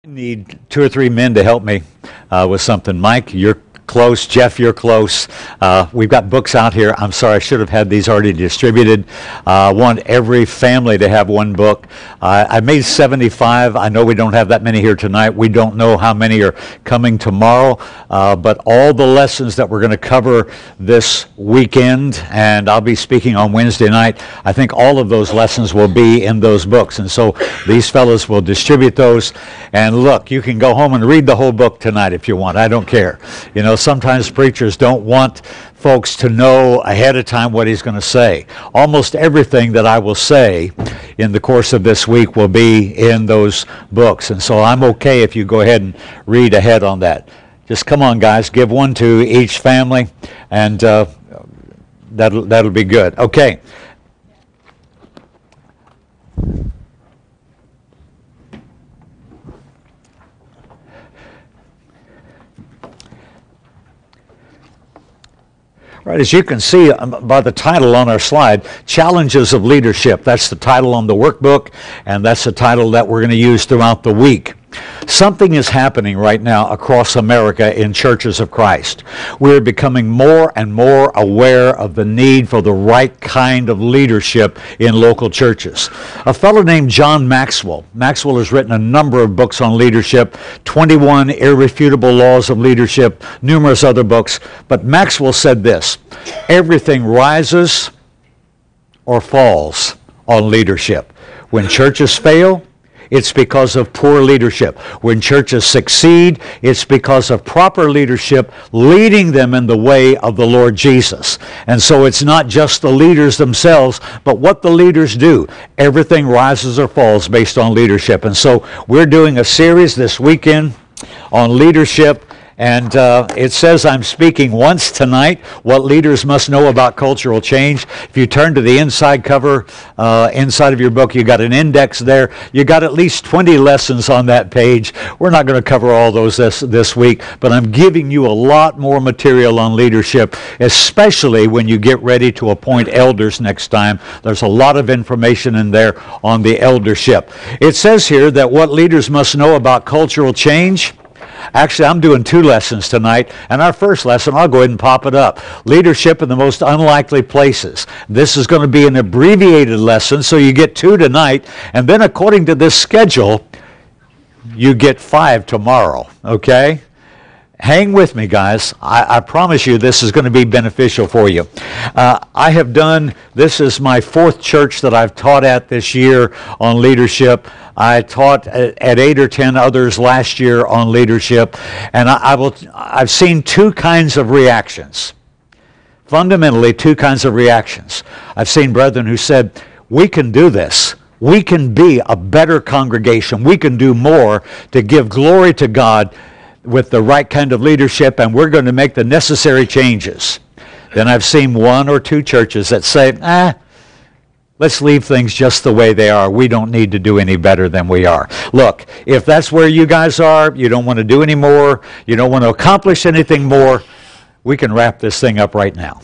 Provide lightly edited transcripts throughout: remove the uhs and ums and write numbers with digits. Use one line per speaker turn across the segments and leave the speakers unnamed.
Need two or three men to help me with something. Mike, you're close. Jeff, you're close. We've got books out here. I'm sorry, I should have had these already distributed. I want every family to have one book. I made 75. I know we don't have that many here tonight. We don't know how many are coming tomorrow, but all the lessons that we're going to cover this weekend, and I'll be speaking on Wednesday night, I think all of those lessons will be in those books. And so these fellows will distribute those. And look, you can go home and read the whole book tonight if you want. I don't care. You know, sometimes preachers don't want folks to know ahead of time what he's going to say. Almost everything that I will say in the course of this week will be in those books. And so I'm okay if you go ahead and read ahead on that. Just come on, guys. Give one to each family, and that'll be good. Okay. Right, as you can see by the title on our slide, Challenges of Leadership. That's the title on the workbook, and that's the title that we're going to use throughout the week. Something is happening right now across America in churches of Christ. We're becoming more and more aware of the need for the right kind of leadership in local churches. A fellow named John Maxwell. Maxwell has written a number of books on leadership, 21 Irrefutable Laws of Leadership, numerous other books. But Maxwell said this: everything rises or falls on leadership. When churches fail, it's because of poor leadership. When churches succeed, it's because of proper leadership leading them in the way of the Lord Jesus. And so it's not just the leaders themselves, but what the leaders do. Everything rises or falls based on leadership. And so we're doing a series this weekend on leadership. And it says I'm speaking once tonight, what leaders must know about cultural change. If you turn to the inside cover, inside of your book, you got an index there. You got at least 20 lessons on that page. We're not going to cover all those this week, but I'm giving you a lot more material on leadership, especially when you get ready to appoint elders next time. There's a lot of information in there on the eldership. It says here that what leaders must know about cultural change. Actually, I'm doing two lessons tonight, and our first lesson, I'll go ahead and pop it up. Leadership in the most unlikely places. This is going to be an abbreviated lesson, so you get two tonight, and then according to this schedule, you get 5 tomorrow, okay? Hang with me, guys. I promise you this is going to be beneficial for you. This is my 4th church that I've taught at this year on leadership. I taught at 8 or 10 others last year on leadership, and I've seen two kinds of reactions. Fundamentally, two kinds of reactions. I've seen brethren who said, we can do this. We can be a better congregation. We can do more to give glory to God with the right kind of leadership, and we're going to make the necessary changes. Then I've seen 1 or 2 churches that say, let's leave things just the way they are. We don't need to do any better than we are. Look, if that's where you guys are, you don't want to do any more, you don't want to accomplish anything more, we can wrap this thing up right now.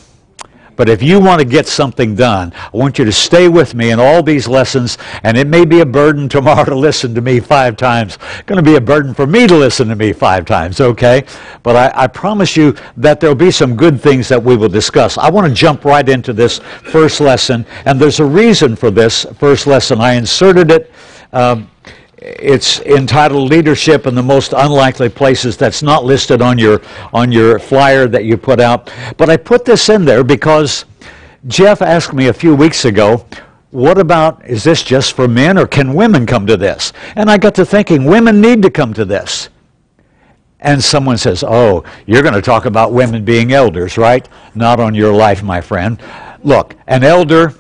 But if you want to get something done, I want you to stay with me in all these lessons, and it may be a burden tomorrow to listen to me 5 times. It's going to be a burden for me to listen to me 5 times, okay? But I promise you that there'll be some good things that we will discuss. I want to jump right into this first lesson, and there's a reason for this first lesson. I inserted it. It's entitled Leadership in the Most Unlikely Places. That's not listed on your flyer that you put out. But I put this in there because Jeff asked me a few weeks ago, what about, is this just for men, or can women come to this? And I got to thinking, women need to come to this. And someone says, oh, you're going to talk about women being elders, right? Not on your life, my friend. Look, an elder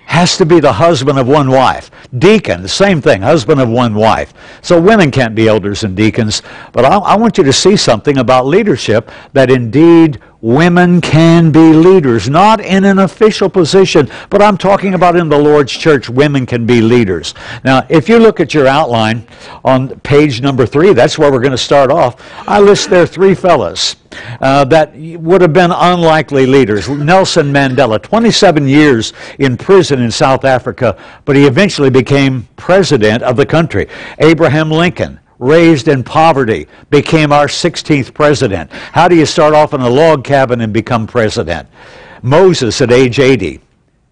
has to be the husband of one wife. Deacon, the same thing, husband of one wife. So women can't be elders and deacons. But I want you to see something about leadership, that indeed women can be leaders, not in an official position, but I'm talking about in the Lord's church, women can be leaders. Now, if you look at your outline on page number 3, that's where we're going to start off. I list there 3 fellas that would have been unlikely leaders. Nelson Mandela, 27 years in prison in South Africa, but he eventually became president of the country. Abraham Lincoln, raised in poverty, became our 16th president. How do you start off in a log cabin and become president? Moses at age 80.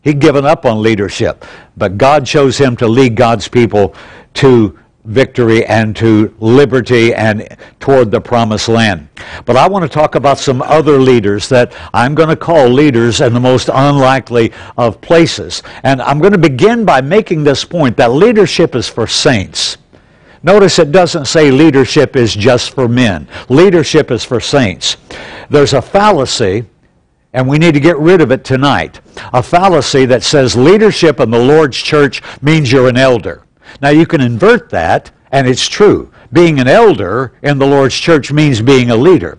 He'd given up on leadership, but God chose him to lead God's people to victory and to liberty and toward the promised land. But I want to talk about some other leaders that I'm going to call leaders in the most unlikely of places. And I'm going to begin by making this point that leadership is for saints. Notice it doesn't say leadership is just for men. Leadership is for saints. There's a fallacy, and we need to get rid of it tonight. A fallacy that says leadership in the Lord's church means you're an elder. Now you can invert that, and it's true. Being an elder in the Lord's church means being a leader.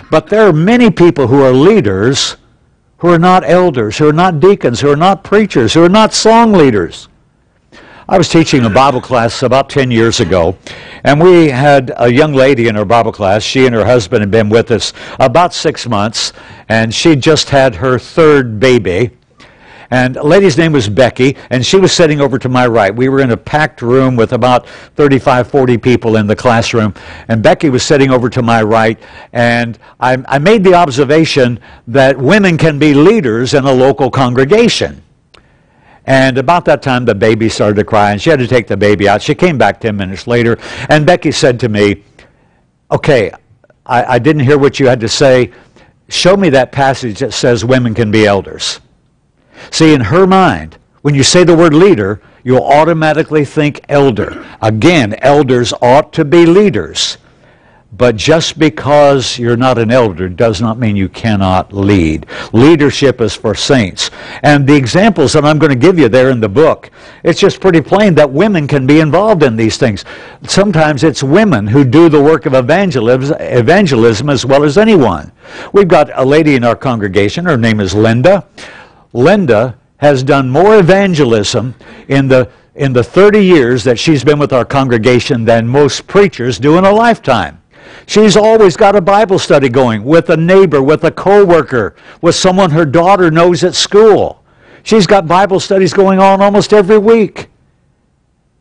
But there are many people who are leaders who are not elders, who are not deacons, who are not preachers, who are not song leaders. I was teaching a Bible class about 10 years ago, and we had a young lady in our Bible class. She and her husband had been with us about 6 months, and she just had her third baby. And the lady's name was Becky, and she was sitting over to my right. We were in a packed room with about 35, 40 people in the classroom, and Becky was sitting over to my right, and I made the observation that women can be leaders in a local congregation. And about that time, the baby started to cry, and she had to take the baby out. She came back 10 minutes later, and Becky said to me, okay, I didn't hear what you had to say. Show me that passage that says women can be elders. See, in her mind, when you say the word leader, you'll automatically think elder. Again, elders ought to be leaders. But just because you're not an elder does not mean you cannot lead. Leadership is for saints. And the examples that I'm going to give you there in the book, it's just pretty plain that women can be involved in these things. Sometimes it's women who do the work of evangelism as well as anyone. We've got a lady in our congregation. Her name is Linda. Linda has done more evangelism in the 30 years that she's been with our congregation than most preachers do in a lifetime. She's always got a Bible study going with a neighbor, with a coworker, with someone her daughter knows at school. She's got Bible studies going on almost every week.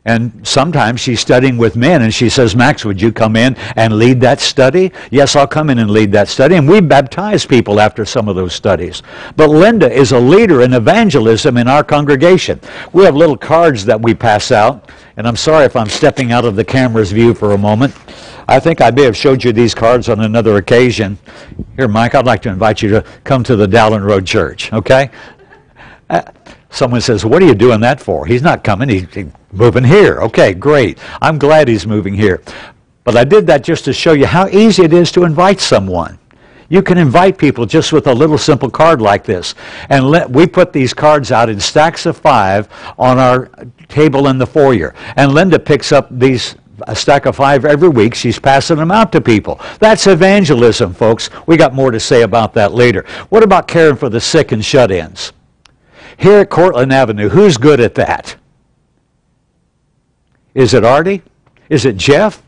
And sometimes she's studying with men, and she says, Max, would you come in and lead that study? Yes, I'll come in and lead that study. And we baptize people after some of those studies. But Linda is a leader in evangelism in our congregation. We have little cards that we pass out, and I'm sorry if I'm stepping out of the camera's view for a moment. I think I may have showed you these cards on another occasion. Here, Mike, I'd like to invite you to come to the Dowling Road Church, okay? Someone says, what are you doing that for? He's not coming, he's moving here. Okay, great. I'm glad he's moving here. But I did that just to show you how easy it is to invite someone. You can invite people just with a little simple card like this. And we put these cards out in stacks of 5 on our table in the foyer. And Linda picks up a stack of 5 every week. She's passing them out to people. That's evangelism, folks. We got more to say about that later. What about caring for the sick and shut-ins? Here at Cortland Avenue, who's good at that? Is it Artie? Is it Jeff?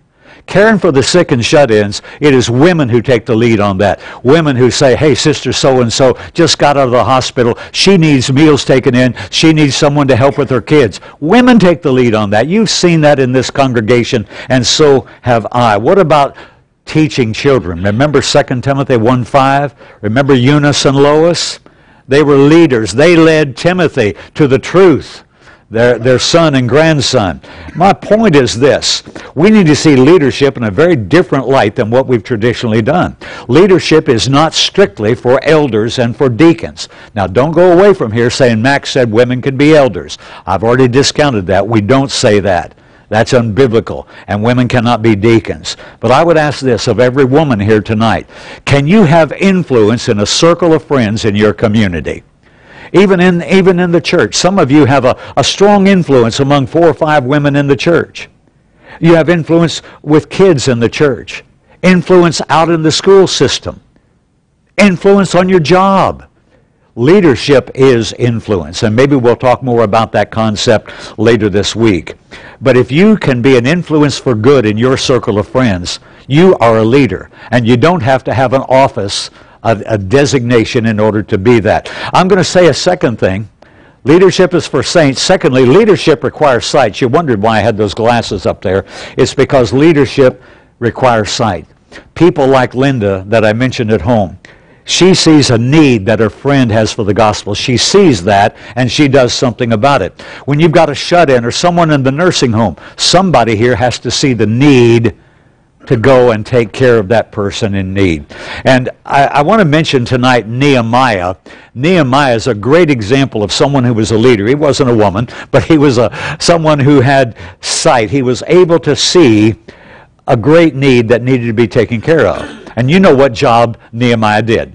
Caring for the sick and shut-ins, it is women who take the lead on that. Women who say, hey, sister so-and-so just got out of the hospital. She needs meals taken in. She needs someone to help with her kids. Women take the lead on that. You've seen that in this congregation, and so have I. What about teaching children? Remember 2 Timothy 1:5? Remember Eunice and Lois? They were leaders. They led Timothy to the truth, their son and grandson. My point is this. We need to see leadership in a very different light than what we've traditionally done. Leadership is not strictly for elders and for deacons. Now, don't go away from here saying Max said women could be elders. I've already discounted that. We don't say that. That's unbiblical, and women cannot be deacons. But I would ask this of every woman here tonight. Can you have influence in a circle of friends in your community? Even in the church. Some of you have a strong influence among 4 or 5 women in the church. You have influence with kids in the church. Influence out in the school system. Influence on your job. Leadership is influence, and maybe we'll talk more about that concept later this week. But if you can be an influence for good in your circle of friends, you are a leader, and you don't have to have an office, a designation in order to be that. I'm going to say a second thing. Leadership is for saints. Secondly, leadership requires sight. You wondered why I had those glasses up there. It's because leadership requires sight. People like Linda that I mentioned at home, she sees a need that her friend has for the gospel. She sees that, and she does something about it. When you've got a shut-in or someone in the nursing home, somebody here has to see the need to go and take care of that person in need. And I want to mention tonight Nehemiah. Nehemiah is a great example of someone who was a leader. He wasn't a woman, but he was someone who had sight. He was able to see a great need that needed to be taken care of. And you know what job Nehemiah did.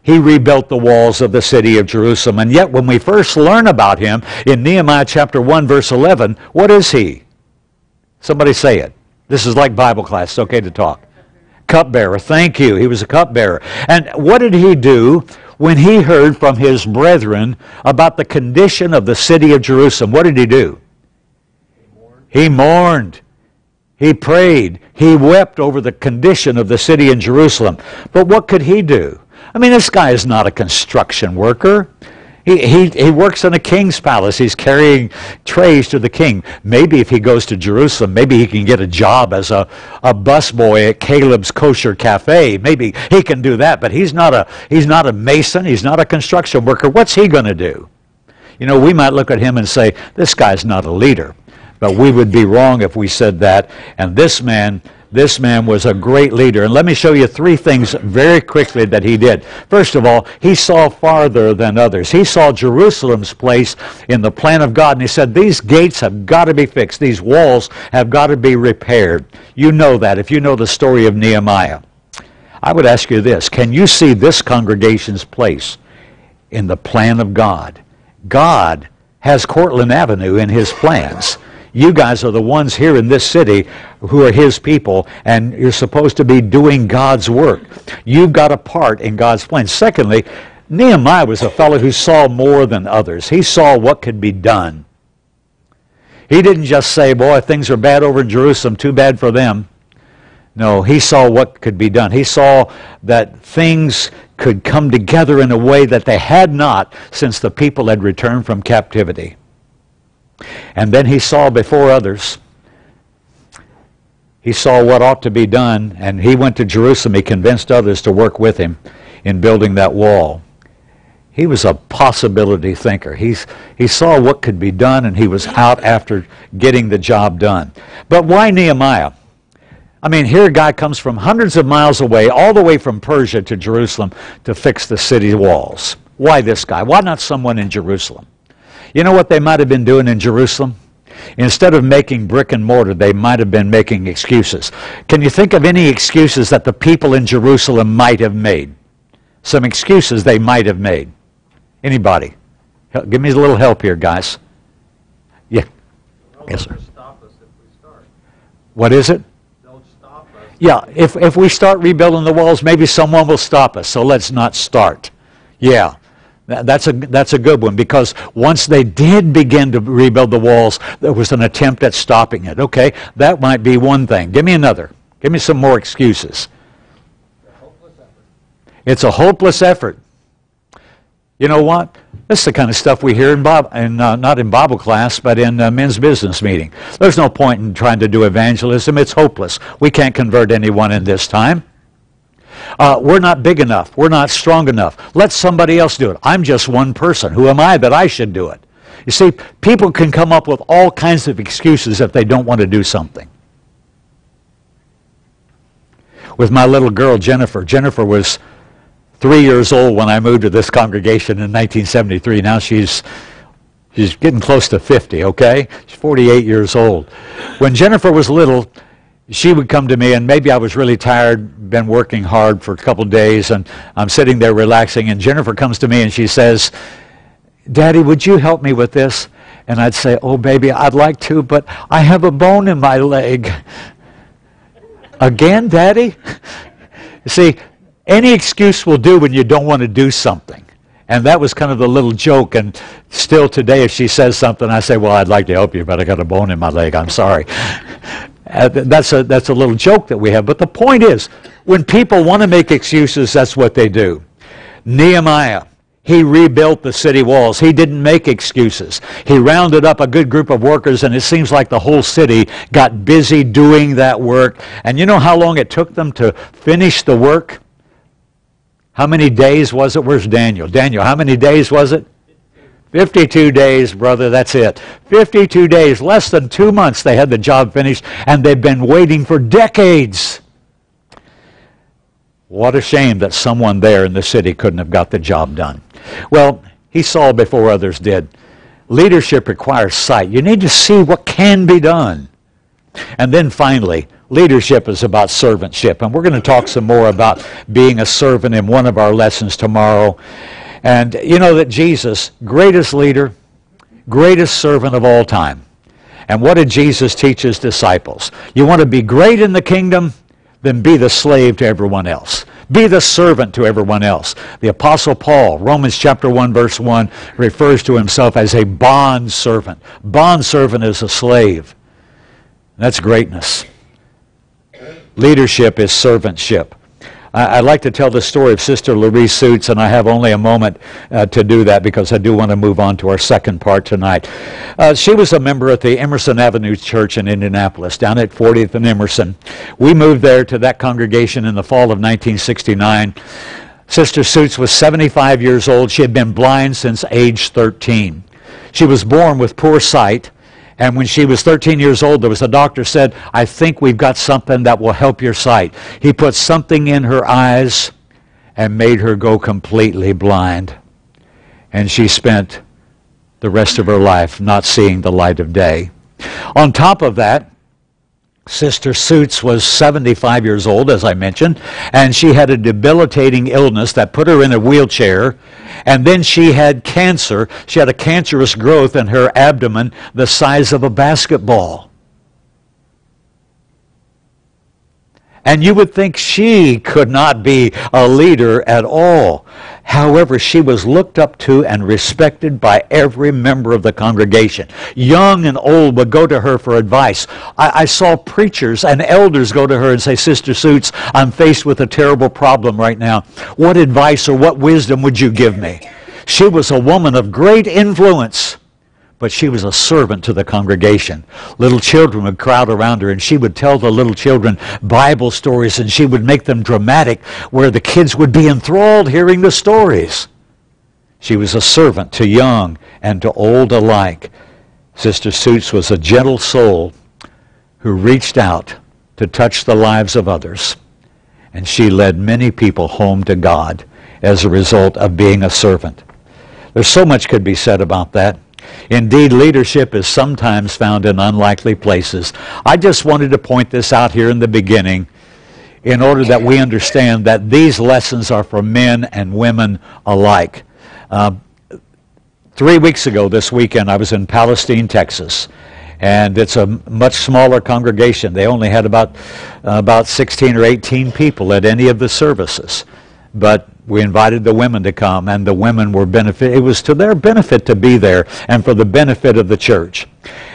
He rebuilt the walls of the city of Jerusalem. And yet when we first learn about him in Nehemiah chapter 1 verse 11, what is he? Somebody say it. This is like Bible class. It's okay to talk. Cupbearer. Thank you. He was a cupbearer. And what did he do when he heard from his brethren about the condition of the city of Jerusalem? What did he do? He mourned. He prayed. He wept over the condition of the city in Jerusalem. But what could he do? I mean, this guy is not a construction worker. He works in a king's palace. He's carrying trays to the king. Maybe if he goes to Jerusalem, maybe he can get a job as a busboy at Caleb's Kosher Cafe. Maybe he can do that, but he's not a mason. He's not a construction worker. What's he going to do? You know, we might look at him and say, this guy's not a leader. But we would be wrong if we said that. And this man was a great leader. And let me show you three things very quickly that he did. First of all, he saw farther than others. He saw Jerusalem's place in the plan of God, and he said, these gates have got to be fixed. These walls have got to be repaired. You know that if you know the story of Nehemiah. I would ask you this. Can you see this congregation's place in the plan of God? God has Cortland Avenue in his plans. You guys are the ones here in this city who are his people, and you're supposed to be doing God's work. You've got a part in God's plan. Secondly, Nehemiah was a fellow who saw more than others. He saw what could be done. He didn't just say, boy, things are bad over in Jerusalem, too bad for them. No, he saw what could be done. He saw that things could come together in a way that they had not since the people had returned from captivity. And then he saw before others. He saw what ought to be done, and he went to Jerusalem. He convinced others to work with him in building that wall. He was a possibility thinker. He saw what could be done, and he was out after getting the job done. But why Nehemiah? I mean, here a guy comes from hundreds of miles away, all the way from Persia to Jerusalem to fix the city walls. Why this guy? Why not someone in Jerusalem? You know what they might have been doing in Jerusalem? Instead of making brick and mortar, they might have been making excuses. Can you think of any excuses that the people in Jerusalem might have made? Some excuses they might have made. Anybody? Give me a little help here, guys. Yeah. Yes, sir.
Stop us if we start.
What is it?
They'll stop us.
Yeah, if we start rebuilding the walls, maybe someone will stop us, so let's not start. Yeah. That's a good one, because once they did begin to rebuild the walls, there was an attempt at stopping it. Okay, that might be one thing. Give me another. Give me some more excuses. It's a hopeless effort. You know what? This is the kind of stuff we hear not in Bible class, but in men's business meeting. There's no point in trying to do evangelism. It's hopeless. We can't convert anyone in this time. We're not big enough. We're not strong enough. Let somebody else do it. I'm just one person. Who am I that I should do it? You see, people can come up with all kinds of excuses if they don't want to do something. With my little girl, Jennifer. Jennifer was 3 years old when I moved to this congregation in 1973. Now she's getting close to 50, okay? She's 48 years old. When Jennifer was little, she would come to me, and maybe I was really tired, been working hard for a couple of days, and I'm sitting there relaxing, and Jennifer comes to me and she says, Daddy, would you help me with this? And I'd say, oh, baby, I'd like to, but I have a bone in my leg. Again, Daddy? You see, any excuse will do when you don't want to do something. And that was kind of the little joke, and still today if she says something, I say, well, I'd like to help you, but I got a bone in my leg, I'm sorry. That's a little joke that we have. But the point is, when people want to make excuses, that's what they do. Nehemiah, He rebuilt the city walls. He didn't make excuses. He rounded up a good group of workers, and it seems like the whole city got busy doing that work. And you know how long it took them to finish the work? How many days was it? Where's Daniel? Daniel, how many days was it? 52 days, brother, that's it. 52 days, less than 2 months they had the job finished, and they've been waiting for decades. What a shame that someone there in the city couldn't have got the job done. Well, he saw before others did. Leadership requires sight. You need to see what can be done. And then finally, leadership is about servantship. And we're going to talk some more about being a servant in one of our lessons tomorrow. And you know that Jesus, greatest leader, greatest servant of all time. And what did Jesus teach his disciples? You want to be great in the kingdom? Then be the slave to everyone else. Be the servant to everyone else. The Apostle Paul, Romans chapter 1, verse 1, refers to himself as a bond servant. Bond servant is a slave. That's greatness. Leadership is servantship. I'd like to tell the story of Sister Laree Suits, and I have only a moment to do that because I do want to move on to our second part tonight. She was a member at the Emerson Avenue Church in Indianapolis, down at 40th and Emerson. We moved there to that congregation in the fall of 1969. Sister Suits was 75 years old. She had been blind since age 13. She was born with poor sight. And when she was 13 years old, there was a doctor said, I think we've got something that will help your sight. He put something in her eyes and made her go completely blind. And she spent the rest of her life not seeing the light of day. On top of that, Sister Suits was 75 years old, as I mentioned, and she had a debilitating illness that put her in a wheelchair. And then she had cancer. She had a cancerous growth in her abdomen the size of a basketball. And you would think she could not be a leader at all. However, she was looked up to and respected by every member of the congregation. Young and old would go to her for advice. I saw preachers and elders go to her and say, Sister Suits, I'm faced with a terrible problem right now. What advice or what wisdom would you give me? She was a woman of great influence, but she was a servant to the congregation. Little children would crowd around her, and she would tell the little children Bible stories, and she would make them dramatic where the kids would be enthralled hearing the stories. She was a servant to young and to old alike. Sister Suits was a gentle soul who reached out to touch the lives of others, and she led many people home to God as a result of being a servant. There's so much could be said about that. Indeed, leadership is sometimes found in unlikely places. I just wanted to point this out here in the beginning in order that we understand that these lessons are for men and women alike. 3 weeks ago this weekend, I was in Palestine, Texas, and it's a much smaller congregation. They only had about 16 or 18 people at any of the services. But we invited the women to come, and the women were it was to their benefit to be there and for the benefit of the church.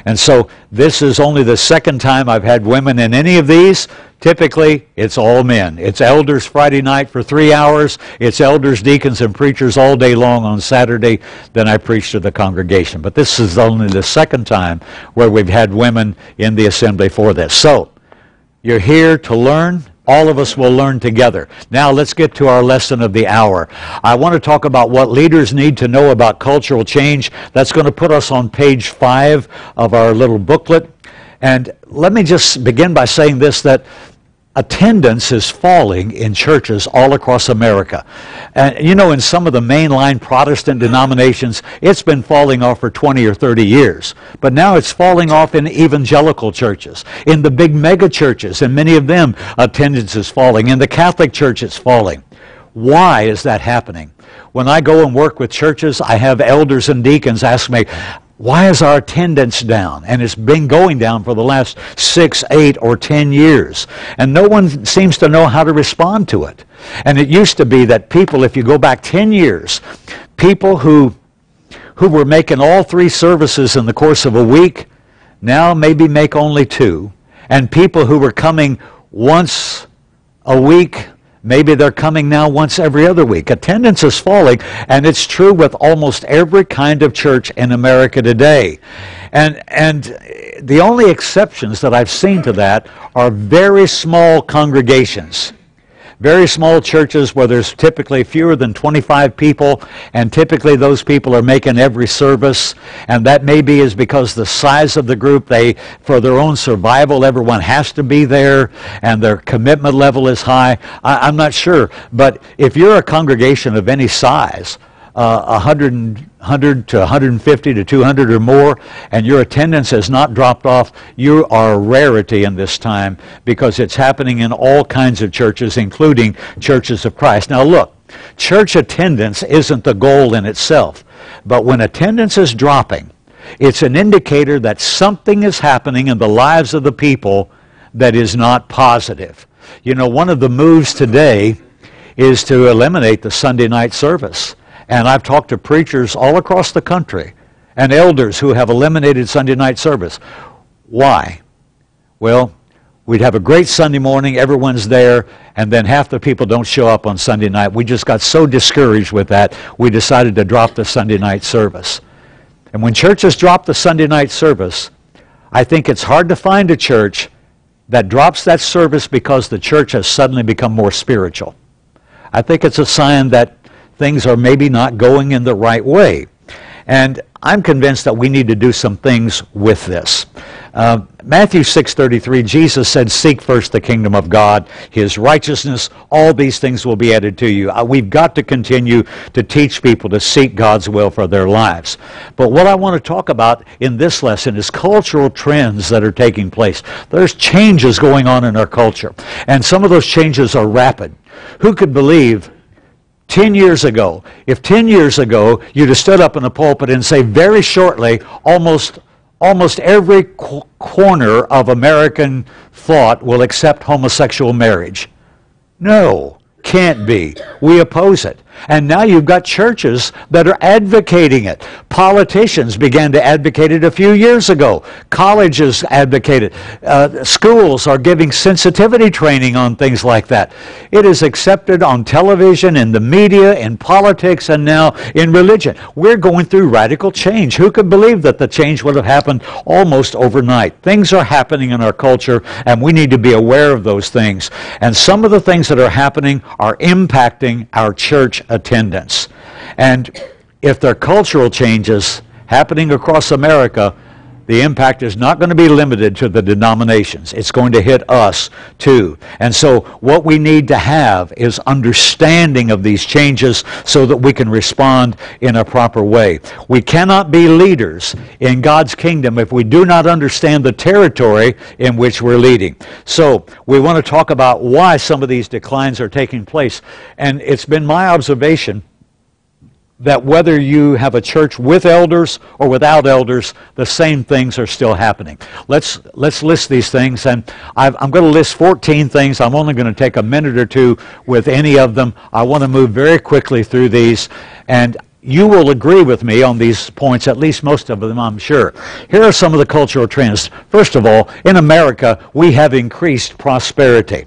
And so this is only the second time I've had women in any of these. Typically, it's all men. It's elders Friday night for 3 hours. It's elders, deacons, and preachers all day long on Saturday. Then I preach to the congregation. But this is only the second time where we've had women in the assembly for this. So, you're here to learn. All of us will learn together. Now let's get to our lesson of the hour. I want to talk about what leaders need to know about cultural change. That's going to put us on page 5 of our little booklet. And let me just begin by saying this, that attendance is falling in churches all across America. And you know, in some of the mainline Protestant denominations, it's been falling off for 20 or 30 years. But now it's falling off in evangelical churches. In the big mega churches, and many of them, attendance is falling. In the Catholic Church, it's falling. Why is that happening? When I go and work with churches, I have elders and deacons ask me, why is our attendance down? And it's been going down for the last 6, 8, or 10 years. And no one seems to know how to respond to it. And it used to be that people, if you go back 10 years, people who were making all 3 services in the course of a week, now maybe make only 2. And people who were coming once a week, Maybe they're coming now once every other week. Attendance is falling, and it's true with almost every kind of church in America today. And the only exceptions that I've seen to that are very small congregations. Very small churches where there's typically fewer than 25 people, and typically those people are making every service, and that maybe is because the size of the group, for their own survival, everyone has to be there, and their commitment level is high. I'm not sure, but if you're a congregation of any size, 100 to 150 to 200 or more, and your attendance has not dropped off, you are a rarity in this time, because it's happening in all kinds of churches, including churches of Christ. Now look, church attendance isn't the goal in itself, but when attendance is dropping, it's an indicator that something is happening in the lives of the people that is not positive. You know, one of the moves today is to eliminate the Sunday night service. And I've talked to preachers all across the country and elders who have eliminated Sunday night service. Why? Well, we'd have a great Sunday morning, everyone's there, and then half the people don't show up on Sunday night. We just got so discouraged with that, we decided to drop the Sunday night service. And when churches drop the Sunday night service, I think it's hard to find a church that drops that service because the church has suddenly become more spiritual. I think it's a sign that things are maybe not going in the right way. And I'm convinced that we need to do some things with this. Matthew 6:33, Jesus said, "Seek first the kingdom of God, His righteousness, all these things will be added to you." We've got to continue to teach people to seek God's will for their lives. But what I want to talk about in this lesson is cultural trends that are taking place. There's changes going on in our culture, and some of those changes are rapid. Who could believe 10 years ago, if 10 years ago you'd have stood up in a pulpit and say very shortly, almost every corner of American thought will accept homosexual marriage? No, can't be. We oppose it. And now you've got churches that are advocating it. Politicians began to advocate it a few years ago. Colleges advocate it. Schools are giving sensitivity training on things like that. It is accepted on television, in the media, in politics, and now in religion. We're going through radical change. Who could believe that the change would have happened almost overnight? Things are happening in our culture, and we need to be aware of those things. And some of the things that are happening are impacting our church attendance. And if there are cultural changes happening across America, the impact is not going to be limited to the denominations. It's going to hit us too. And so what we need to have is understanding of these changes so that we can respond in a proper way. We cannot be leaders in God's kingdom if we do not understand the territory in which we're leading. So we want to talk about why some of these declines are taking place. And it's been my observation that whether you have a church with elders or without elders, the same things are still happening. Let's list these things, and I'm going to list 14 things. I'm only going to take a minute or two with any of them. I want to move very quickly through these, and you will agree with me on these points, at least most of them, I'm sure. Here are some of the cultural trends. First of all, in America, we have increased prosperity.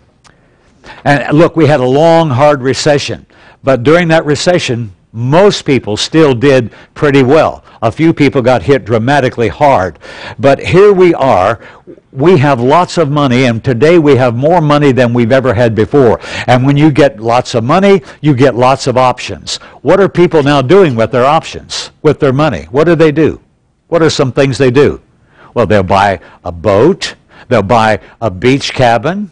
And look, we had a long, hard recession, but during that recession, most people still did pretty well. A few people got hit dramatically hard. But here we are. We have lots of money, and today we have more money than we've ever had before. And when you get lots of money, you get lots of options. What are people now doing with their options, with their money? What do? What are some things they do? Well, they'll buy a boat. They'll buy a beach cabin.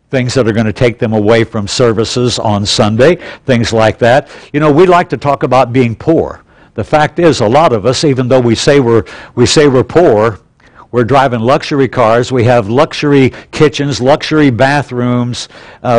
Things that are going to take them away from services on Sunday, things like that. You know, we like to talk about being poor. The fact is, a lot of us, even though we say we're poor, we're driving luxury cars, we have luxury kitchens, luxury bathrooms,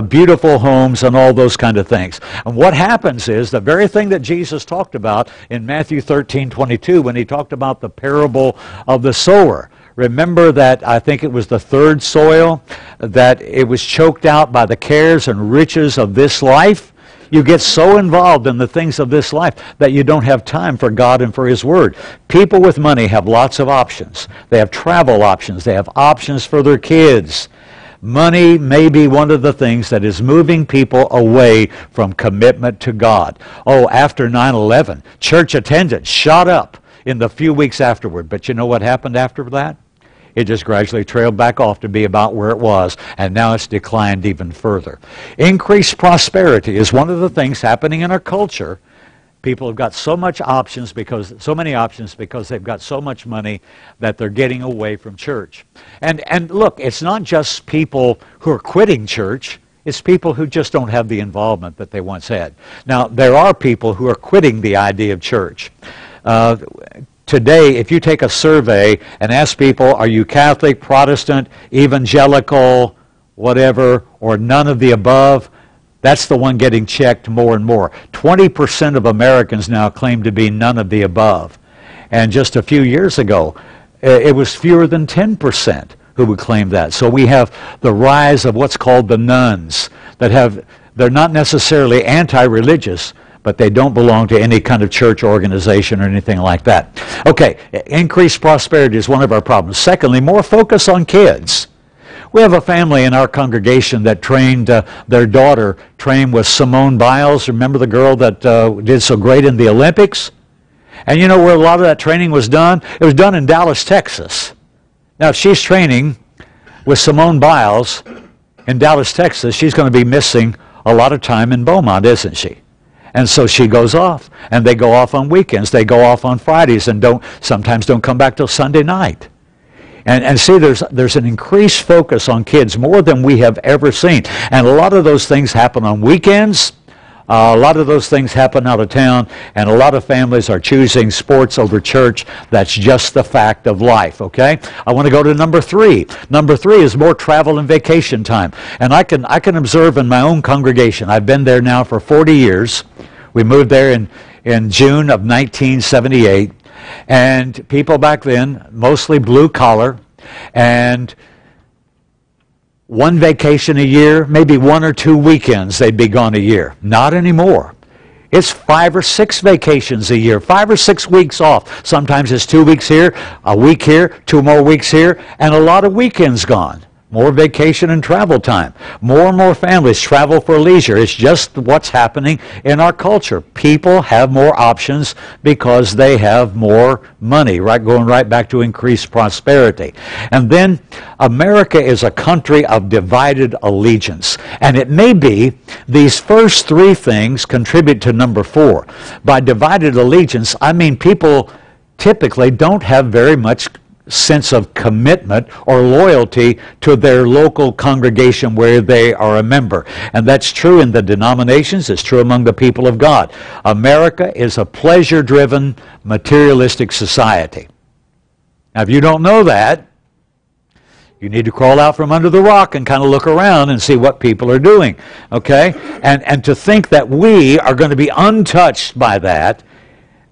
beautiful homes, and all those kind of things. And what happens is, the very thing that Jesus talked about in Matthew 13:22, when he talked about the parable of the sower. Remember that, I think it was the third soil, that it was choked out by the cares and riches of this life. You get so involved in the things of this life that you don't have time for God and for His Word. People with money have lots of options. They have travel options. They have options for their kids. Money may be one of the things that is moving people away from commitment to God. Oh, after 9/11, church attendance shot up in the few weeks afterward. But you know what happened after that? It just gradually trailed back off to be about where it was, and now it's declined even further. Increased prosperity is one of the things happening in our culture. People have got so many options because they've got so much money that they're getting away from church. And look, it's not just people who are quitting church. It's people who just don't have the involvement that they once had. Now, there are people who are quitting the idea of church. Today, if you take a survey and ask people, are you Catholic, Protestant, evangelical, whatever, or none of the above, that's the one getting checked more and more. 20% of Americans now claim to be none of the above. And just a few years ago, it was fewer than 10% who would claim that. So we have the rise of what's called the nuns they're not necessarily anti-religious, but they don't belong to any kind of church organization or anything like that. Okay, increased prosperity is one of our problems. Secondly, more focus on kids. We have a family in our congregation that trained their daughter, trained with Simone Biles. Remember the girl that did so great in the Olympics? And you know where a lot of that training was done? It was done in Dallas, Texas. Now, if she's training with Simone Biles in Dallas, Texas, she's going to be missing a lot of time in Beaumont, isn't she? And so she goes off, and they go off on weekends. They go off on Fridays and sometimes don't come back till Sunday night. And see, there's an increased focus on kids, more than we have ever seen. And a lot of those things happen on weekends. A lot of those things happen out of town, and a lot of families are choosing sports over church. That's just the fact of life, okay? I want to go to number 3. Number 3 is more travel and vacation time. And I can observe in my own congregation. I've been there now for 40 years. We moved there in June of 1978. And people back then, mostly blue collar, and one vacation a year, maybe 1 or 2 weekends they'd be gone a year. Not anymore. It's 5 or 6 vacations a year, 5 or 6 weeks off. Sometimes it's 2 weeks here, a week here, 2 more weeks here, and a lot of weekends gone. More vacation and travel time. More and more families travel for leisure. It's just what's happening in our culture. People have more options because they have more money, right? Going right back to increased prosperity. And then America is a country of divided allegiance. And it may be these first 3 things contribute to number 4. By divided allegiance, I mean people typically don't have very much sense of commitment or loyalty to their local congregation where they are a member. And that's true in the denominations. It's true among the people of God. America is a pleasure-driven, materialistic society. Now, if you don't know that, you need to crawl out from under the rock and kind of look around and see what people are doing, okay? And to think that we are going to be untouched by that,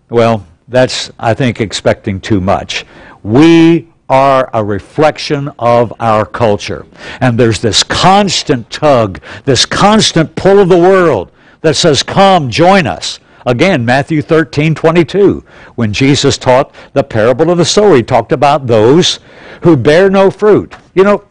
well, that's, I think, expecting too much. We are a reflection of our culture. And there's this constant tug, this constant pull of the world that says, come, join us. Again, Matthew 13:22, when Jesus taught the parable of the sower, he talked about those who bear no fruit. You know,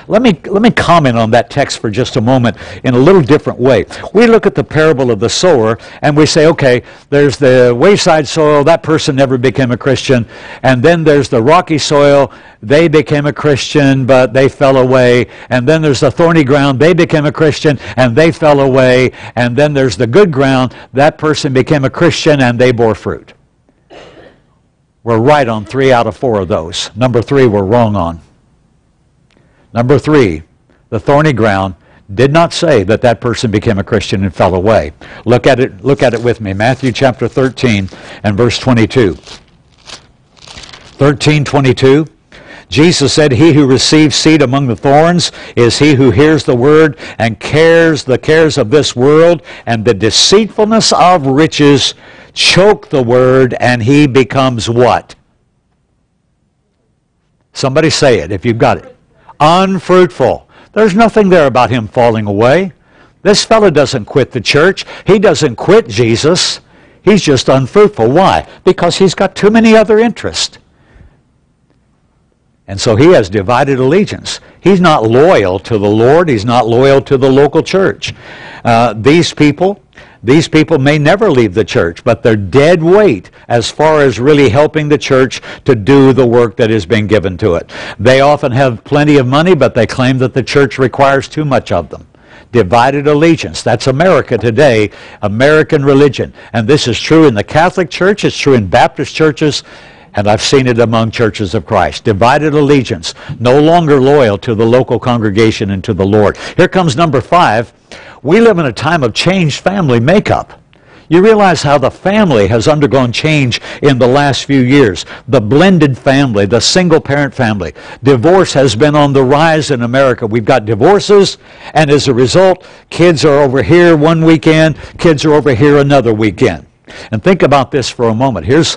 let me comment on that text for just a moment in a little different way. We look at the parable of the sower and we say, okay, there's the wayside soil, that person never became a Christian, and then there's the rocky soil, they became a Christian but they fell away, and then there's the thorny ground, they became a Christian and they fell away, and then there's the good ground, that person became a Christian and they bore fruit. We're right on 3 out of 4 of those. Number 3 we're wrong on. Number 3, the thorny ground did not say that that person became a Christian and fell away. Look at it with me. Matthew chapter 13 and verse 22. 13:22. Jesus said, he who receives seed among the thorns is he who hears the word and the cares of this world and the deceitfulness of riches choke the word, and he becomes what? Somebody say it if you've got it. Unfruitful. There's nothing there about him falling away. This fellow doesn't quit the church. He doesn't quit Jesus. He's just unfruitful. Why? Because he's got too many other interests. And so he has divided allegiance. He's not loyal to the Lord. He's not loyal to the local church. These people may never leave the church, but they're dead weight as far as really helping the church to do the work that is being given to it. They often have plenty of money, but they claim that the church requires too much of them. Divided allegiance. That's America today, American religion. And this is true in the Catholic Church, it's true in Baptist churches, and I've seen it among churches of Christ. Divided allegiance, no longer loyal to the local congregation and to the Lord. Here comes number 5. We live in a time of changed family makeup. You realize how the family has undergone change in the last few years. The blended family, the single-parent family. Divorce has been on the rise in America. We've got divorces, and as a result, kids are over here one weekend, kids are over here another weekend. And think about this for a moment. Here's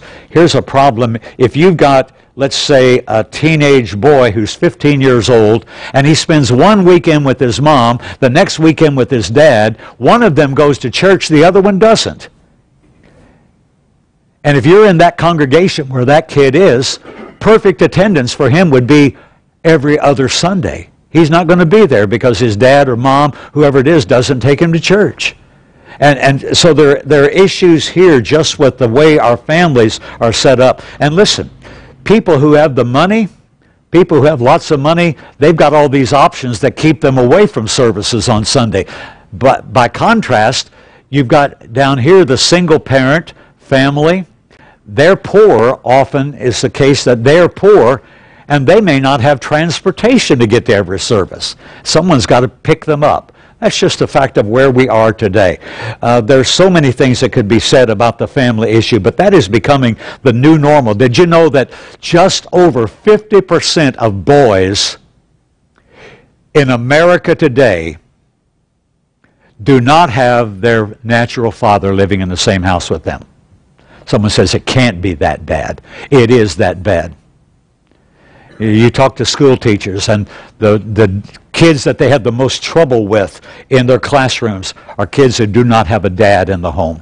a problem. If you've got, let's say, a teenage boy who's 15 years old, and he spends one weekend with his mom, the next weekend with his dad, one of them goes to church, the other one doesn't. And if you're in that congregation where that kid is, perfect attendance for him would be every other Sunday. He's not going to be there because his dad or mom, whoever it is, doesn't take him to church. And so there are issues here just with the way our families are set up. And listen, people who have the money, people who have lots of money, they've got all these options that keep them away from services on Sunday. But by contrast, you've got down here the single parent family. They're poor. Often is the case that they're poor, and they may not have transportation to get to every service. Someone's got to pick them up. That's just a fact of where we are today. There's so many things that could be said about the family issue, but that is becoming the new normal. Did you know that just over 50% of boys in America today do not have their natural father living in the same house with them? Someone says it can't be that bad. It is that bad. You talk to school teachers, and the kids that they have the most trouble with in their classrooms are kids who do not have a dad in the home.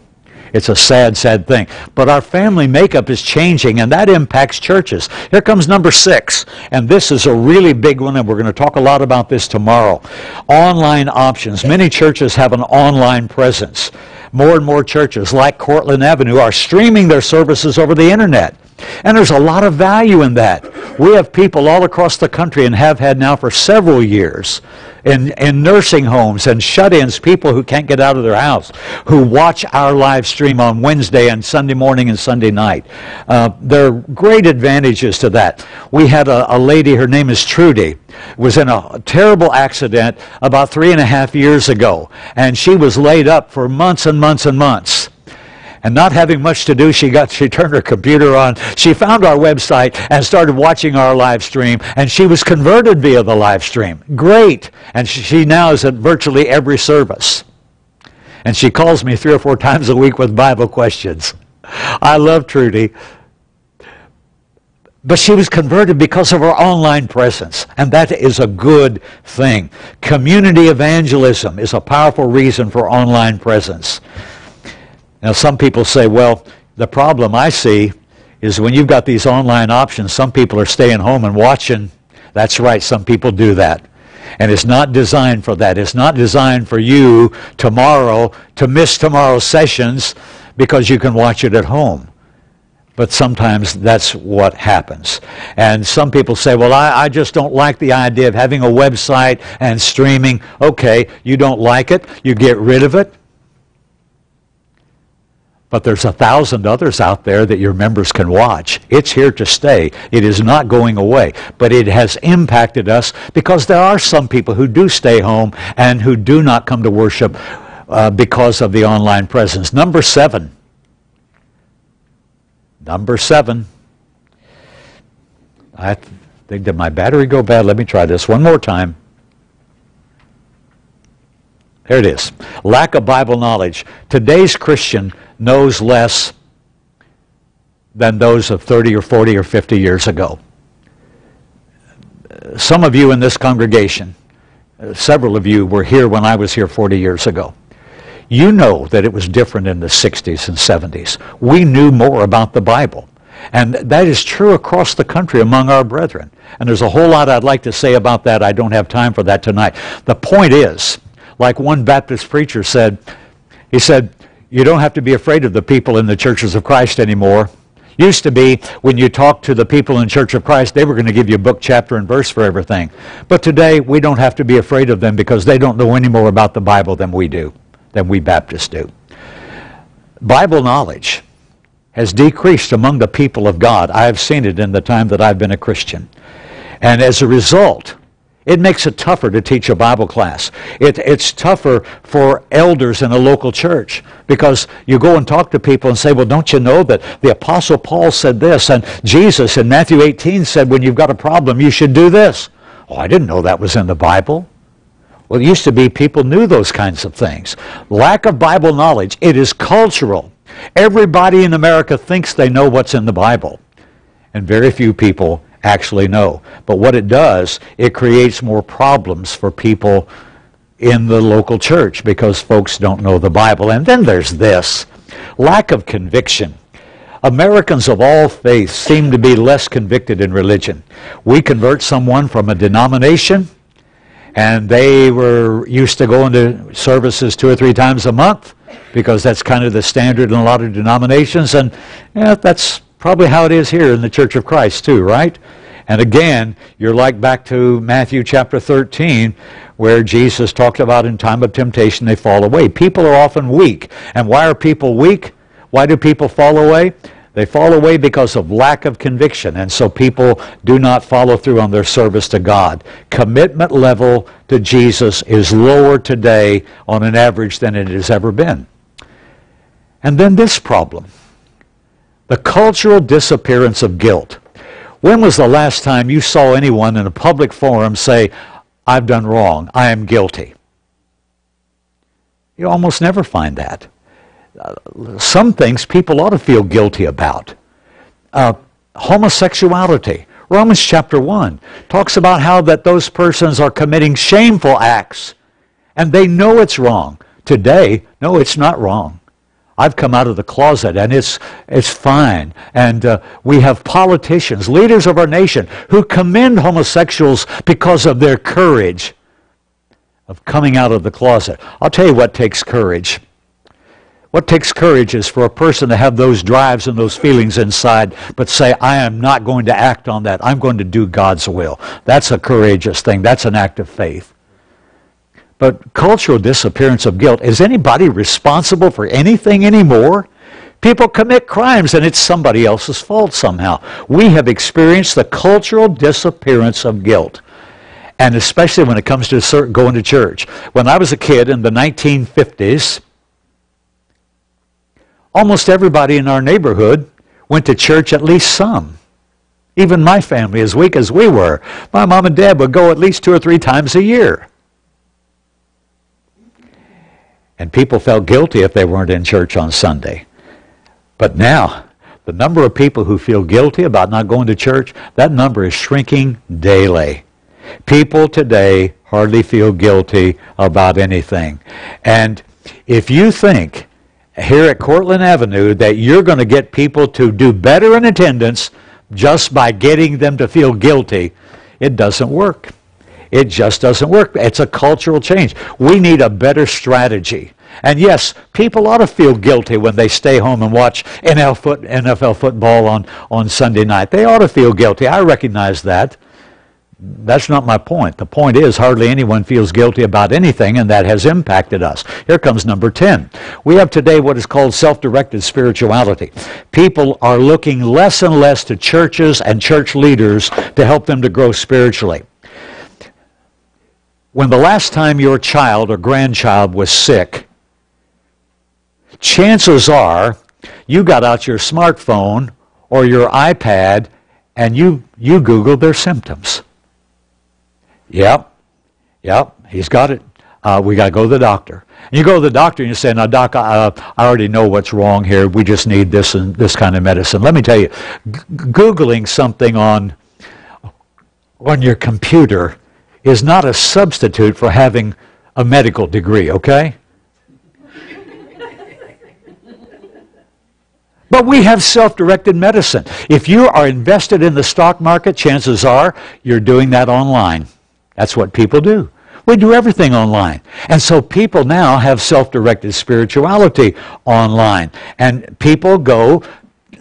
It's a sad, sad thing. But our family makeup is changing, and that impacts churches. Here comes number 6, and this is a really big one, and we're going to talk a lot about this tomorrow. Online options. Many churches have an online presence. More and more churches, like Cortland Avenue, are streaming their services over the internet. And there's a lot of value in that. We have people all across the country, and have had now for several years, in nursing homes and shut-ins, people who can't get out of their house, who watch our live stream on Wednesday and Sunday morning and Sunday night. There are great advantages to that. We had a lady, her name is Trudy, was in a terrible accident about 3.5 years ago, and she was laid up for months and months and months. And not having much to do, she turned her computer on. She found our website and started watching our live stream, and she was converted via the live stream. Great. And she now is at virtually every service. And she calls me 3 or 4 times a week with Bible questions. I love Trudy. But she was converted because of her online presence, and that is a good thing. Community evangelism is a powerful reason for online presence. Now, some people say, well, the problem I see is when you've got these online options, some people are staying home and watching. That's right, some people do that. And it's not designed for that. It's not designed for you tomorrow to miss tomorrow's sessions because you can watch it at home. But sometimes that's what happens. And some people say, well, I just don't like the idea of having a website and streaming. Okay, you don't like it, you get rid of it. But there's 1,000 others out there that your members can watch. It's here to stay. It is not going away. But it has impacted us because there are some people who do stay home and who do not come to worship because of the online presence. Number 7. Number 7. I think, did my battery go bad? Let me try this one more time. There it is. Lack of Bible knowledge. Today's Christian knows less than those of 30 or 40 or 50 years ago. Some of you in this congregation, several of you were here when I was here 40 years ago. You know that it was different in the 60s and 70s. We knew more about the Bible. And that is true across the country among our brethren. And there's a whole lot I'd like to say about that. I don't have time for that tonight. The point is, like one Baptist preacher said, he said, you don't have to be afraid of the people in the churches of Christ anymore. Used to be, when you talk to the people in the Church of Christ, they were going to give you a book, chapter, and verse for everything. But today, we don't have to be afraid of them because they don't know any more about the Bible than we do, than we Baptists do. Bible knowledge has decreased among the people of God. I have seen it in the time that I've been a Christian. And as a result, it makes it tougher to teach a Bible class. It's tougher for elders in a local church because you go and talk to people and say, well, don't you know that the Apostle Paul said this, and Jesus in Matthew 18 said when you've got a problem, you should do this. Oh, I didn't know that was in the Bible. Well, it used to be people knew those kinds of things. Lack of Bible knowledge, it is cultural. Everybody in America thinks they know what's in the Bible, and very few people actually know. But what it does, it creates more problems for people in the local church because folks don't know the Bible. And then there's this, lack of conviction. Americans of all faiths seem to be less convicted in religion. We convert someone from a denomination, and they were used to going to services 2 or 3 times a month because that's kind of the standard in a lot of denominations, and that's probably how it is here in the Church of Christ too, right? And again, you're like back to Matthew chapter 13, where Jesus talked about in time of temptation they fall away. People are often weak. And why are people weak? Why do people fall away? They fall away because of lack of conviction, and so people do not follow through on their service to God. Commitment level to Jesus is lower today on an average than it has ever been. And then this problem, the cultural disappearance of guilt. When was the last time you saw anyone in a public forum say, I've done wrong, I am guilty? You almost never find that. Some things people ought to feel guilty about. Homosexuality. Romans chapter 1 talks about how that those persons are committing shameful acts, and they know it's wrong. Today, no, it's not wrong. I've come out of the closet, and it's fine. And we have politicians, leaders of our nation, who commend homosexuals because of their courage of coming out of the closet. I'll tell you what takes courage. What takes courage is for a person to have those drives and those feelings inside, but say, I am not going to act on that. I'm going to do God's will. That's a courageous thing. That's an act of faith. But cultural disappearance of guilt, is anybody responsible for anything anymore? People commit crimes and it's somebody else's fault somehow. We have experienced the cultural disappearance of guilt. And especially when it comes to going to church. When I was a kid in the 1950s, almost everybody in our neighborhood went to church at least some. Even my family, as weak as we were, my mom and dad would go at least 2 or 3 times a year. And people felt guilty if they weren't in church on Sunday. But now, the number of people who feel guilty about not going to church, that number is shrinking daily. People today hardly feel guilty about anything. And if you think here at Cortland Avenue that you're going to get people to do better in attendance just by getting them to feel guilty, it doesn't work. It just doesn't work. It's a cultural change. We need a better strategy. And yes, people ought to feel guilty when they stay home and watch NFL football on Sunday night. They ought to feel guilty. I recognize that. That's not my point. The point is hardly anyone feels guilty about anything, and that has impacted us. Here comes number 10. We have today what is called self-directed spirituality. People are looking less and less to churches and church leaders to help them to grow spiritually. When the last time your child or grandchild was sick, chances are you got out your smartphone or your iPad and you Googled their symptoms. Yep, he's got it. We got to go to the doctor. And you go to the doctor and you say, now, Doc, I already know what's wrong here. We just need this and this kind of medicine. Let me tell you, Googling something on your computer is not a substitute for having a medical degree, okay? But we have self-directed medicine. If you are invested in the stock market, chances are you're doing that online. That's what people do. We do everything online. And so people now have self-directed spirituality online. And people go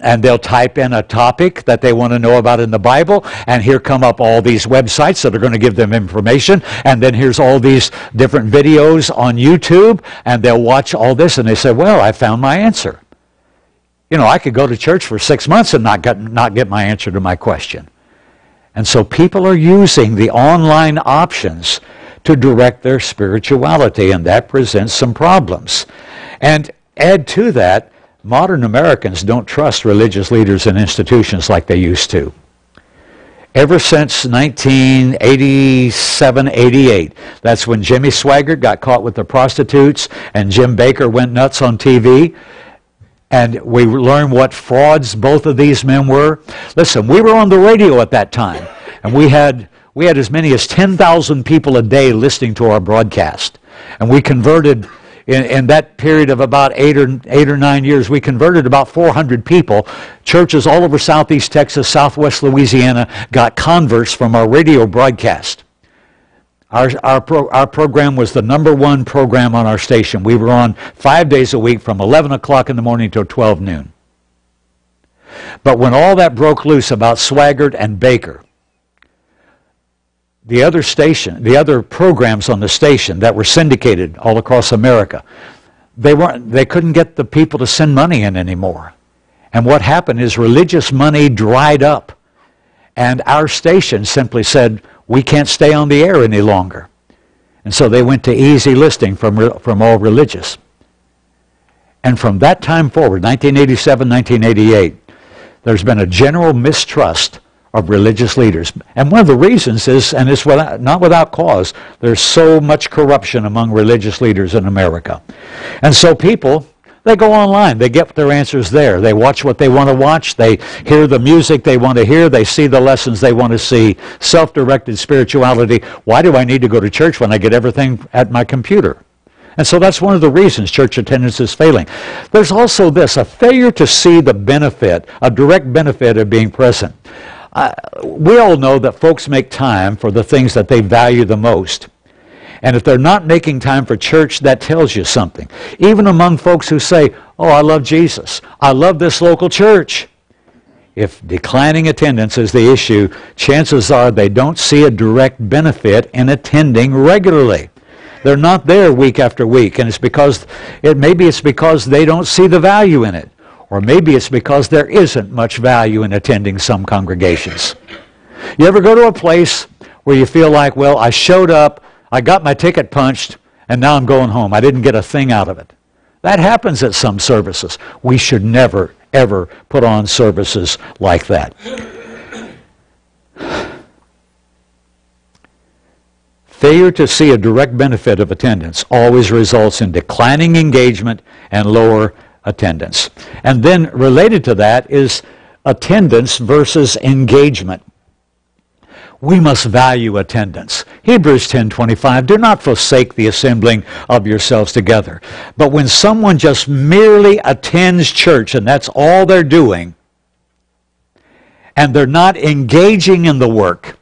and they'll type in a topic that they want to know about in the Bible, and here come up all these websites that are going to give them information, and then here's all these different videos on YouTube, and they'll watch all this, and they say, well, I found my answer. You know, I could go to church for 6 months and not get my answer to my question. And so people are using the online options to direct their spirituality, and that presents some problems. And add to that, modern Americans don't trust religious leaders and institutions like they used to. Ever since 1987, 88, that's when Jimmy Swaggart got caught with the prostitutes and Jim Bakker went nuts on TV. And we learned what frauds both of these men were. Listen, we were on the radio at that time, and we had as many as 10,000 people a day listening to our broadcast. And we converted, in that period of about 8 or 9 years, we converted about 400 people. Churches all over southeast Texas, southwest Louisiana got converts from our radio broadcast. Our program was the #1 program on our station. We were on 5 days a week from 11 o'clock in the morning till 12 noon. But when all that broke loose about Swaggart and Bakker, the other programs on the station that were syndicated all across America, they couldn't get the people to send money in anymore. And what happened is religious money dried up. And our station simply said, we can't stay on the air any longer. And so they went to easy listing from all religious. And from that time forward, 1987, 1988, there's been a general mistrust of religious leaders. And one of the reasons is, and it's not without cause, there's so much corruption among religious leaders in America. And so people, they go online. They get their answers there. They watch what they want to watch. They hear the music they want to hear. They see the lessons they want to see. Self-directed spirituality. Why do I need to go to church when I get everything at my computer? And so that's one of the reasons church attendance is failing. There's also this, a failure to see the benefit, a direct benefit of being present. We all know that folks make time for the things that they value the most. And if they're not making time for church, that tells you something. Even among folks who say, oh, I love Jesus. I love this local church. If declining attendance is the issue, chances are they don't see a direct benefit in attending regularly. They're not there week after week, and maybe it's because they don't see the value in it. Or maybe it's because there isn't much value in attending some congregations. You ever go to a place where you feel like, well, I showed up, I got my ticket punched, and now I'm going home. I didn't get a thing out of it. That happens at some services. We should never, ever put on services like that. Failure to see a direct benefit of attendance always results in declining engagement and lower attendance. And then related to that is attendance versus engagement. We must value attendance. Hebrews 10:25, do not forsake the assembling of yourselves together. But when someone just merely attends church and that's all they're doing, and they're not engaging in the work,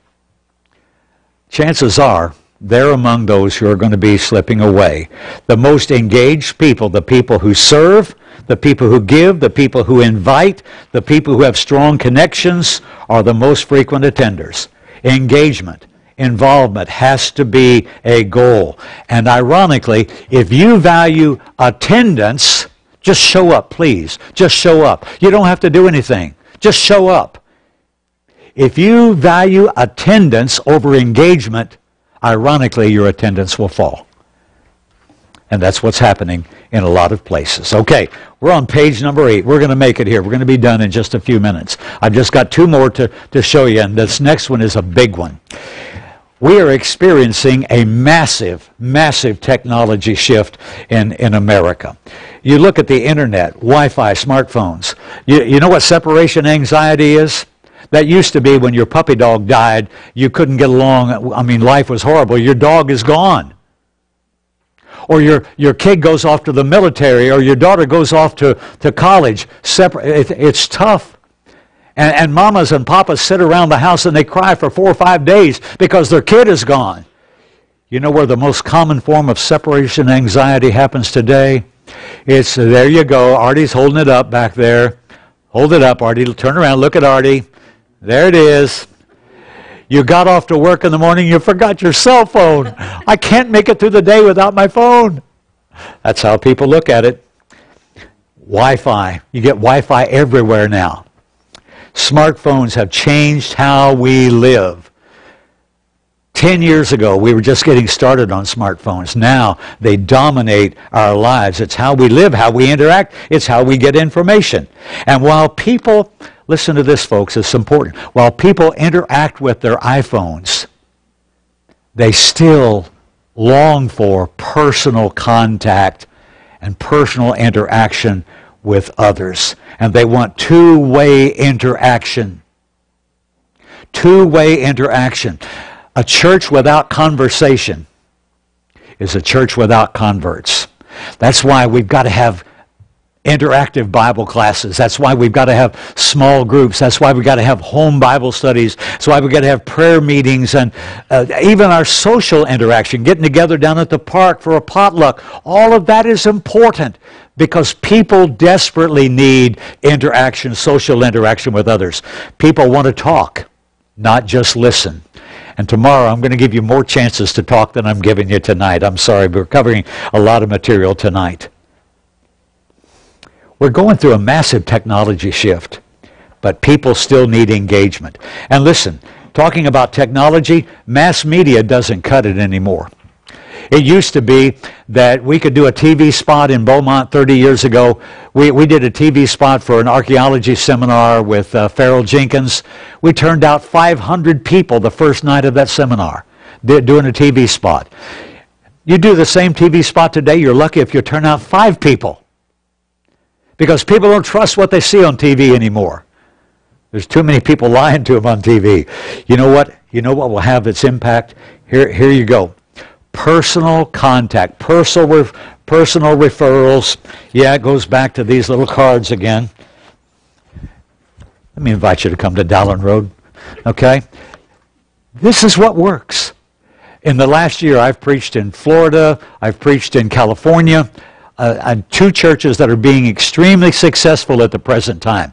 chances are they're among those who are going to be slipping away. The most engaged people, the people who serve, the people who give, the people who invite, the people who have strong connections are the most frequent attenders. Engagement, involvement has to be a goal. And ironically, if you value attendance, just show up, please. Just show up. You don't have to do anything. Just show up. If you value attendance over engagement, ironically, your attendance will fall. And that's what's happening in a lot of places. Okay, we're on page number 8. We're going to make it here. We're going to be done in just a few minutes. I've just got 2 more to show you, and this next one is a big one. We are experiencing a massive, massive technology shift in America. You look at the internet, Wi-Fi, smartphones. You know what separation anxiety is? That used to be when your puppy dog died, you couldn't get along. I mean, life was horrible. Your dog is gone. or your kid goes off to the military, or your daughter goes off to college. It's tough. And mamas and papas sit around the house and they cry for 4 or 5 days because their kid is gone. You know where the most common form of separation anxiety happens today? It's, there you go, Artie's holding it up back there. Hold it up, Artie. Turn around, look at Artie. There it is. You got off to work in the morning, you forgot your cell phone. I can't make it through the day without my phone. That's how people look at it. Wi-Fi. You get Wi-Fi everywhere now. Smartphones have changed how we live. 10 years ago, we were just getting started on smartphones. Now, they dominate our lives. It's how we live, how we interact. It's how we get information. And while people, listen to this, folks, it's important. While people interact with their iPhones, they still long for personal contact and personal interaction with others. And they want two-way interaction. Two-way interaction. A church without conversation is a church without converts. That's why we've got to have interactive Bible classes. That's why we've got to have small groups. That's why we've got to have home Bible studies. That's why we've got to have prayer meetings and even our social interaction, getting together down at the park for a potluck. All of that is important because people desperately need interaction, social interaction with others. People want to talk, not just listen. And tomorrow I'm going to give you more chances to talk than I'm giving you tonight. I'm sorry, but we're covering a lot of material tonight. We're going through a massive technology shift, but people still need engagement. And listen, talking about technology, mass media doesn't cut it anymore. It used to be that we could do a TV spot in Beaumont 30 years ago. We did a TV spot for an archaeology seminar with Farrell Jenkins. We turned out 500 people the first night of that seminar doing a TV spot. You do the same TV spot today, you're lucky if you turn out 5 people. Because people don't trust what they see on TV anymore. There's too many people lying to them on TV. You know what? You know what will have its impact? Here you go. Personal contact, personal referrals. Yeah, it goes back to these little cards again. Let me invite you to come to Dowland Road, okay? This is what works. In the last year, I've preached in Florida, I've preached in California, and 2 churches that are being extremely successful at the present time.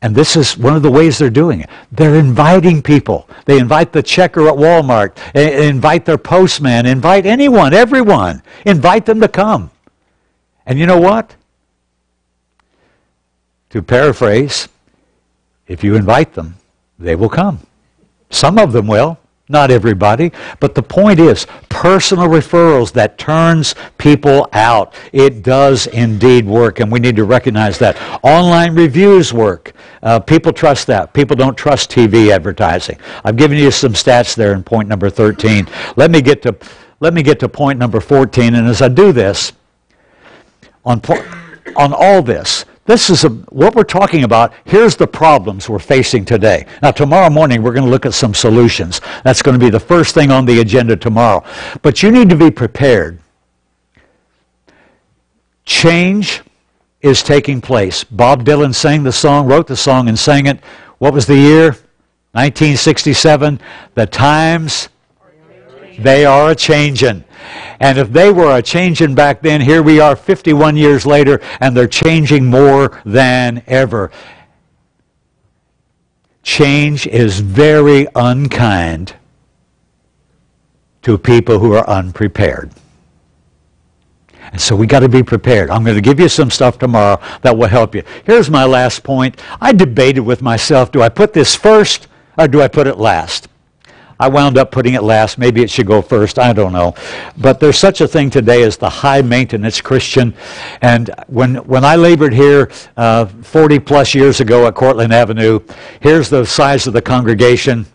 And this is one of the ways they're doing it. They're inviting people. They invite the checker at Walmart, invite their postman, invite anyone, everyone. Invite them to come. And you know what? To paraphrase, if you invite them, they will come. Some of them will. Not everybody, but the point is personal referrals that turns people out. It does indeed work, and we need to recognize that. Online reviews work. People trust that. People don't trust TV advertising. I've given you some stats there in point number 13. Let me get to point number 14, and as I do this, on all this, this is what we're talking about. Here's the problems we're facing today. Now, tomorrow morning, we're going to look at some solutions. That's going to be the first thing on the agenda tomorrow. But you need to be prepared. Change is taking place. Bob Dylan sang the song, wrote the song, and sang it. What was the year? 1967. The times, they are a-changin'. And if they were a-changin' back then, here we are 51 years later, and they're changing more than ever. Change is very unkind to people who are unprepared. And so we got to be prepared. I'm going to give you some stuff tomorrow that will help you. Here's my last point. I debated with myself, do I put this first or do I put it last? I wound up putting it last. Maybe it should go first. I don't know. But there's such a thing today as the high-maintenance Christian. And when I labored here 40-plus years ago at Cortland Avenue, here's the size of the congregation.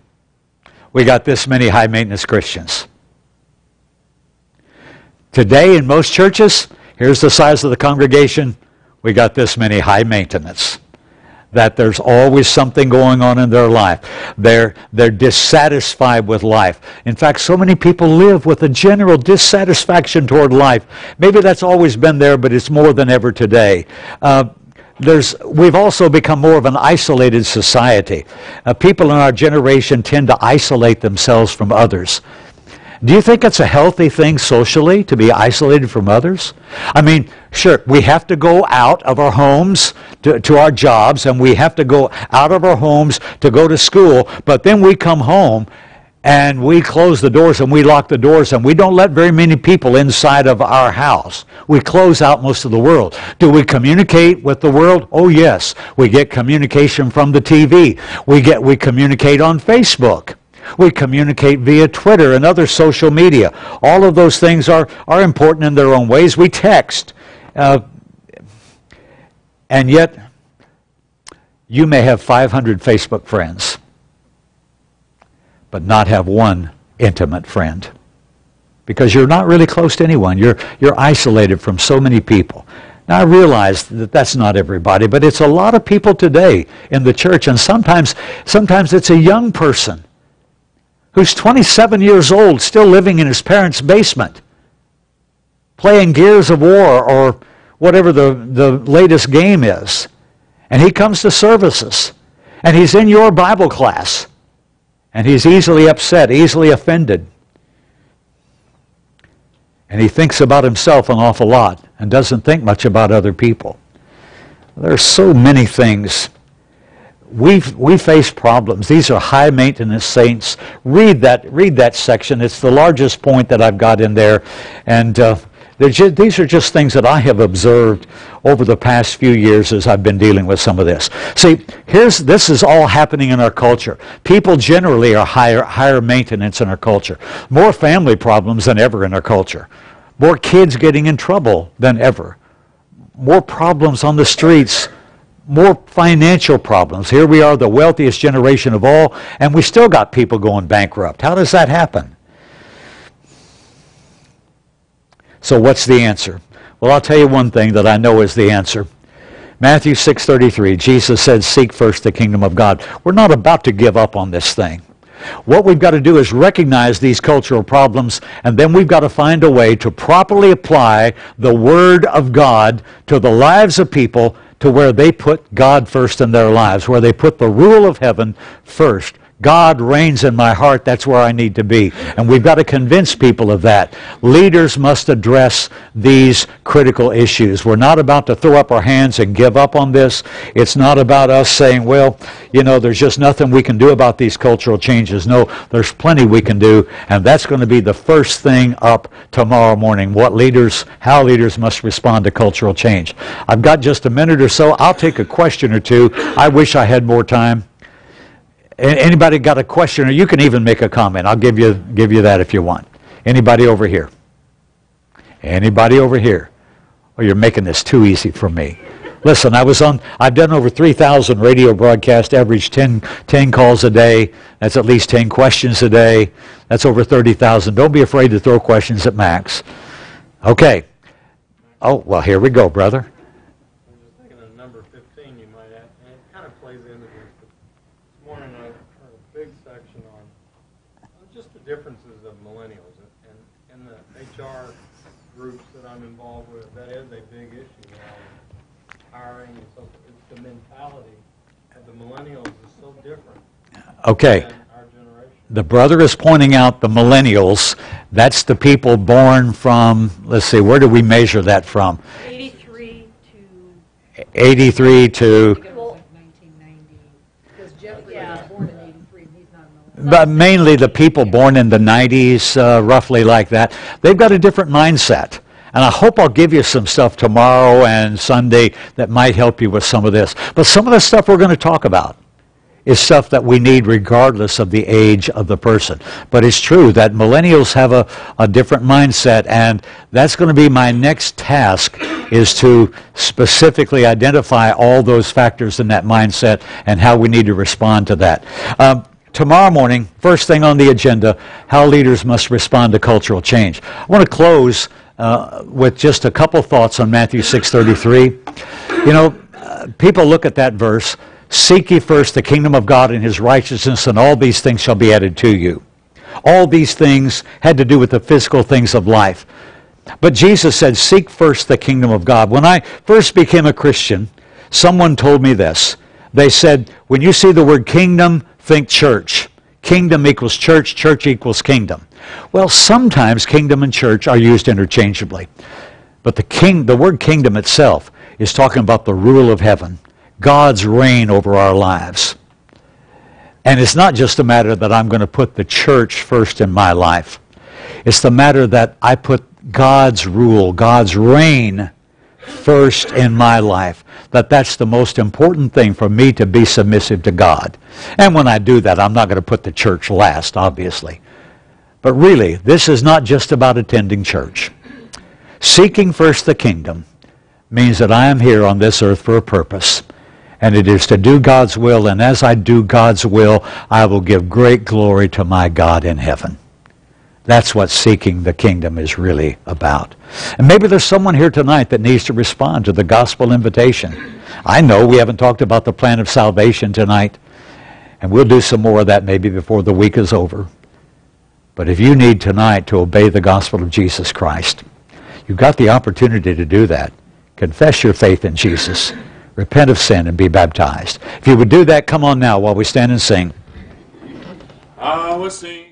We got this many high-maintenance Christians. Today in most churches, here's the size of the congregation. We got this many high-maintenance. that there's always something going on in their life. They're dissatisfied with life. In fact, so many people live with a general dissatisfaction toward life. Maybe that's always been there, but it's more than ever today. We've also become more of an isolated society. People in our generation tend to isolate themselves from others. Do you think it's a healthy thing socially to be isolated from others? I mean, sure, we have to go out of our homes to our jobs, and we have to go out of our homes to go to school, but then we come home and we close the doors and we lock the doors and we don't let very many people inside of our house. We close out most of the world. Do we communicate with the world? Oh yes. We get communication from the TV. We communicate on Facebook. We communicate via Twitter and other social media. All of those things are important in their own ways. We text. And yet, you may have 500 Facebook friends, but not have one intimate friend. Because you're not really close to anyone. You're isolated from so many people. Now I realize that that's not everybody, but it's a lot of people today in the church, and sometimes it's a young person who's 27 years old, still living in his parents' basement, playing Gears of War or whatever the latest game is. And he comes to services, and he's in your Bible class, and he's easily upset, easily offended. And he thinks about himself an awful lot and doesn't think much about other people. There are so many things. We face problems. These are high maintenance saints. Read that section. It's the largest point that I've got in there. And these are just things that I have observed over the past few years as I've been dealing with some of this. See, this is all happening in our culture. People generally are higher maintenance in our culture. More family problems than ever in our culture. More kids getting in trouble than ever. More problems on the streets. More financial problems. Here we are, the wealthiest generation of all, and we still got people going bankrupt. How does that happen? So what's the answer? Well, I'll tell you one thing that I know is the answer. Matthew 6:33, Jesus said, "Seek first the kingdom of God." We're not about to give up on this thing. What we've got to do is recognize these cultural problems, and then we've got to find a way to properly apply the Word of God to the lives of people, to where they put God first in their lives, where they put the rule of heaven first. God reigns in my heart. That's where I need to be. And we've got to convince people of that. Leaders must address these critical issues. We're not about to throw up our hands and give up on this. It's not about us saying, well, you know, there's just nothing we can do about these cultural changes. No, there's plenty we can do. And that's going to be the first thing up tomorrow morning. How leaders must respond to cultural change. I've got just a minute or so. I'll take a question or two. I wish I had more time. Anybody got a question, or you can even make a comment. I'll give you that if you want. Anybody over here? Anybody over here? Oh, you're making this too easy for me. Listen, I've done over 3,000 radio broadcasts, average 10 calls a day. That's at least 10 questions a day. That's over 30,000. Don't be afraid to throw questions at Max. Okay. Oh, well, here we go, brother.
Differences of millennials, and in the HR groups that I'm involved with, that is a big issue. Hiring and so forth. It's the mentality of the millennials is so different.
Okay.
Than our generation.
The brother is pointing out the millennials. That's the people born from, let's see, where do we measure that from?
83 to...
83 to...
1990. Because Jeffrey was born in 83 and he's not a millennial.
But mainly the people born in the 90s, roughly like that. They've got a different mindset. And I hope I'll give you some stuff tomorrow and Sunday that might help you with some of this. But some of the stuff we're going to talk about is stuff that we need regardless of the age of the person. But it's true that millennials have a different mindset, and that's going to be my next task, is to specifically identify all those factors in that mindset and how we need to respond to that. Tomorrow morning, first thing on the agenda, how leaders must respond to cultural change. I want to close with just a couple thoughts on Matthew 6:33. You know, people look at that verse. Seek ye first the kingdom of God and his righteousness, and all these things shall be added to you. All these things had to do with the physical things of life. But Jesus said, seek first the kingdom of God. When I first became a Christian, someone told me this. They said, when you see the word kingdom, think church. Kingdom equals church, church equals kingdom. Well, sometimes kingdom and church are used interchangeably. But the word kingdom itself is talking about the rule of heaven, God's reign over our lives. And it's not just a matter that I'm going to put the church first in my life. It's the matter that I put God's rule, God's reign first in my life. That's the most important thing for me, to be submissive to God. And when I do that, I'm not going to put the church last, obviously. But really, this is not just about attending church. Seeking first the kingdom means that I am here on this earth for a purpose. And it is to do God's will, and as I do God's will, I will give great glory to my God in heaven. That's what seeking the kingdom is really about. And maybe there's someone here tonight that needs to respond to the gospel invitation. I know we haven't talked about the plan of salvation tonight, and we'll do some more of that maybe before the week is over. But if you need tonight to obey the gospel of Jesus Christ, you've got the opportunity to do that. Confess your faith in Jesus. Repent of sin and be baptized. If you would do that, come on now while we stand and sing.
I will sing.